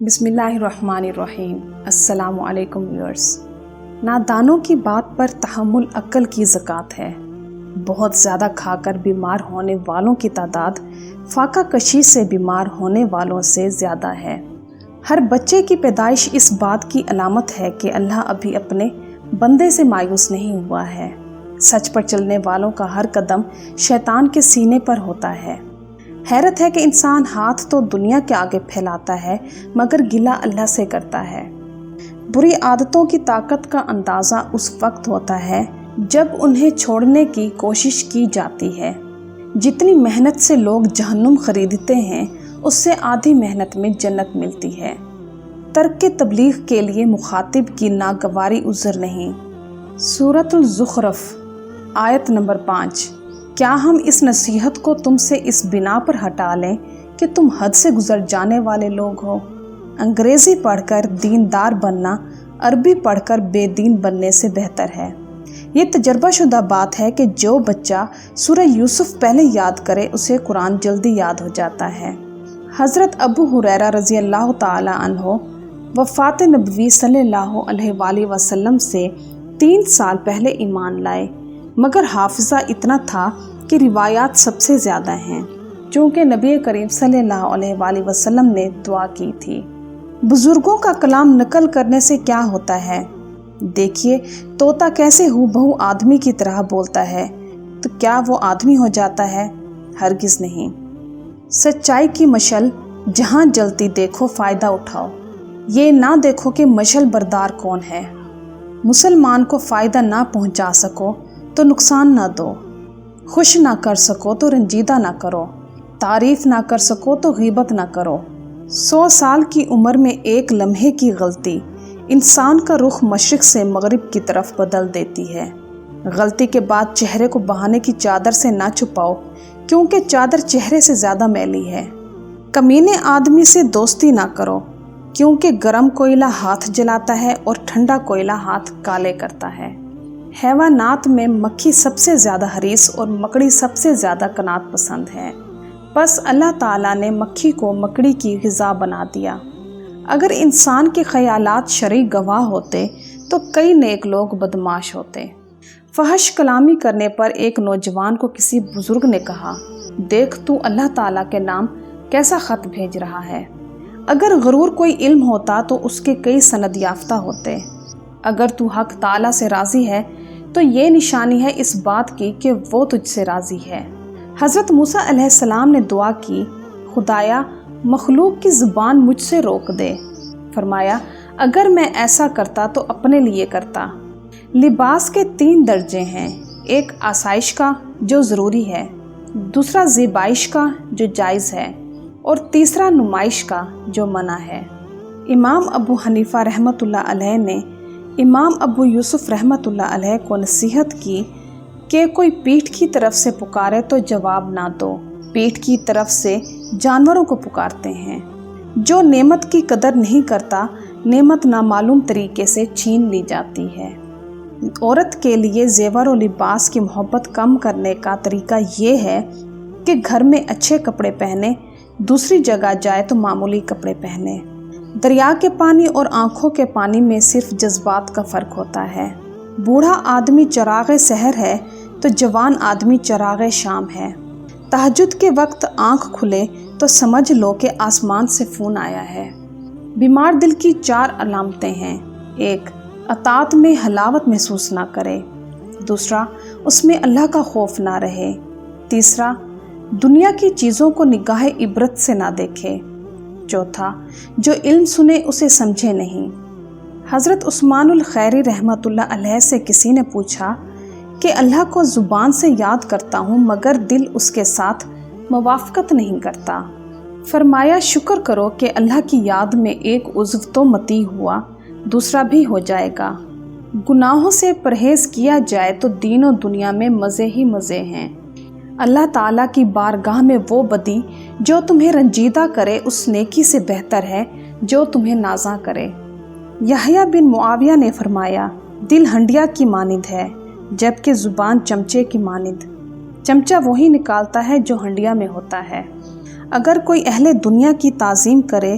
بسم اللہ الرحمن الرحیم۔ السلام علیکم ویورز۔ نادانوں کی بات پر تحمل عقل کی زکوٰۃ ہے۔ بہت زیادہ کھا کر بیمار ہونے والوں کی تعداد فاقہ کشی سے بیمار ہونے والوں سے زیادہ ہے۔ ہر بچے کی پیدائش اس بات کی علامت ہے کہ اللہ ابھی اپنے بندے سے مایوس نہیں ہوا ہے۔ سچ پر چلنے والوں کا ہر قدم شیطان کے سینے پر ہوتا ہے۔ حیرت ہے کہ انسان ہاتھ تو دنیا کے آگے پھیلاتا ہے مگر گلہ اللہ سے کرتا ہے۔ بری عادتوں کی طاقت کا اندازہ اس وقت ہوتا ہے جب انہیں چھوڑنے کی کوشش کی جاتی ہے۔ جتنی محنت سے لوگ جہنم خریدتے ہیں اس سے آدھی محنت میں جنت ملتی ہے۔ ترک تبلیغ کے لیے مخاطب کی ناگواری عذر نہیں۔ سورۃ الزخرف آیت نمبر 5۔ کیا ہم اس نصیحت کو تم سے اس بنا پر ہٹا لیں کہ تم حد سے گزر جانے والے لوگ ہو؟ انگریزی پڑھ کر دیندار بننا عربی پڑھ کر بے دین بننے سے بہتر ہے۔ یہ تجربہ شدہ بات ہے کہ جو بچہ سورہ یوسف پہلے یاد کرے اسے قرآن جلدی یاد ہو جاتا ہے۔ حضرت ابو ہریرہ رضی اللہ تعالی عنہ وفات نبوی صلی اللہ علیہ وآلہ وسلم سے 3 سال پہلے ایمان لائے، مگر حافظہ اتنا تھا کہ روایات سب سے زیادہ ہیں، چونکہ نبی کریم صلی اللہ علیہ وآلہ وسلم نے دعا کی تھی۔ بزرگوں کا کلام نقل کرنے سے کیا ہوتا ہے؟ دیکھیے طوطا کیسے ہو بہو آدمی کی طرح بولتا ہے، تو کیا وہ آدمی ہو جاتا ہے؟ ہرگز نہیں۔ سچائی کی مشل جہاں جلتی دیکھو فائدہ اٹھاؤ، یہ نہ دیکھو کہ مشل بردار کون ہے۔ مسلمان کو فائدہ نہ پہنچا سکو تو نقصان نہ دو، خوش نہ کر سکو تو رنجیدہ نہ کرو، تعریف نہ کر سکو تو غیبت نہ کرو۔ 100 سال کی عمر میں ایک لمحے کی غلطی انسان کا رخ مشرق سے مغرب کی طرف بدل دیتی ہے۔ غلطی کے بعد چہرے کو بہانے کی چادر سے نہ چھپاؤ، کیونکہ چادر چہرے سے زیادہ میلی ہے۔ کمینے آدمی سے دوستی نہ کرو، کیونکہ گرم کوئلہ ہاتھ جلاتا ہے اور ٹھنڈا کوئلہ ہاتھ کالے کرتا ہے۔ حیوانات میں مکھی سب سے زیادہ حریص اور مکڑی سب سے زیادہ قناعت پسند ہے، بس اللہ تعالیٰ نے مکھی کو مکڑی کی غذا بنا دیا۔ اگر انسان کے خیالات شرعی گواہ ہوتے تو کئی نیک لوگ بدمعاش ہوتے۔ فحش کلامی کرنے پر ایک نوجوان کو کسی بزرگ نے کہا، دیکھ تو اللہ تعالیٰ کے نام کیسا خط بھیج رہا ہے۔ اگر غرور کوئی علم ہوتا تو اس کے کئی سند یافتہ ہوتے۔ اگر تو حق تعالیٰ سے راضی ہے تو یہ نشانی ہے اس بات کی کہ وہ تجھ سے راضی ہے۔ حضرت موسیٰ علیہ السلام نے دعا کی، خدایا مخلوق کی زبان مجھ سے روک دے۔ فرمایا، اگر میں ایسا کرتا تو اپنے لیے کرتا۔ لباس کے 3 درجے ہیں، ایک آسائش کا جو ضروری ہے، دوسرا زیبائش کا جو جائز ہے، اور تیسرا نمائش کا جو منع ہے۔ امام ابو حنیفہ رحمۃ اللہ علیہ نے امام ابو یوسف رحمۃ اللہ علیہ کو نصیحت کی کہ کوئی پیٹھ کی طرف سے پکارے تو جواب نہ دو، پیٹھ کی طرف سے جانوروں کو پکارتے ہیں۔ جو نعمت کی قدر نہیں کرتا، نعمت نامعلوم طریقے سے چھین لی جاتی ہے۔ عورت کے لیے زیور و لباس کی محبت کم کرنے کا طریقہ یہ ہے کہ گھر میں اچھے کپڑے پہنے، دوسری جگہ جائے تو معمولی کپڑے پہنے۔ دریا کے پانی اور آنکھوں کے پانی میں صرف جذبات کا فرق ہوتا ہے۔ بوڑھا آدمی چراغ سحر ہے تو جوان آدمی چراغ شام ہے۔ تہجد کے وقت آنکھ کھلے تو سمجھ لو کہ آسمان سے فون آیا ہے۔ بیمار دل کی 4 علامتیں ہیں۔ 1، اطاعت میں حلاوت محسوس نہ کرے۔ دوسرا، اس میں اللہ کا خوف نہ رہے۔ تیسرا، دنیا کی چیزوں کو نگاہ عبرت سے نہ دیکھے۔ چوتھا، جو علم سنے اسے سمجھے نہیں۔ حضرت عثمان الخیری رحمۃ اللہ علیہ سے کسی نے پوچھا کہ اللہ کو زبان سے یاد کرتا ہوں مگر دل اس کے ساتھ موافقت نہیں کرتا۔ فرمایا، شکر کرو کہ اللہ کی یاد میں ایک عضو تو مطیع ہوا، دوسرا بھی ہو جائے گا۔ گناہوں سے پرہیز کیا جائے تو دین و دنیا میں مزے ہی مزے ہیں۔ اللہ تعالیٰ کی بارگاہ میں وہ بدی جو تمہیں رنجیدہ کرے اس نیکی سے بہتر ہے جو تمہیں نازاں کرے۔ یحییٰ بن معاویہ نے فرمایا، دل ہنڈیا کی مانند ہے جبکہ زبان چمچے کی مانند۔ چمچہ وہی نکالتا ہے جو ہنڈیا میں ہوتا ہے۔ اگر کوئی اہل دنیا کی تعظیم کرے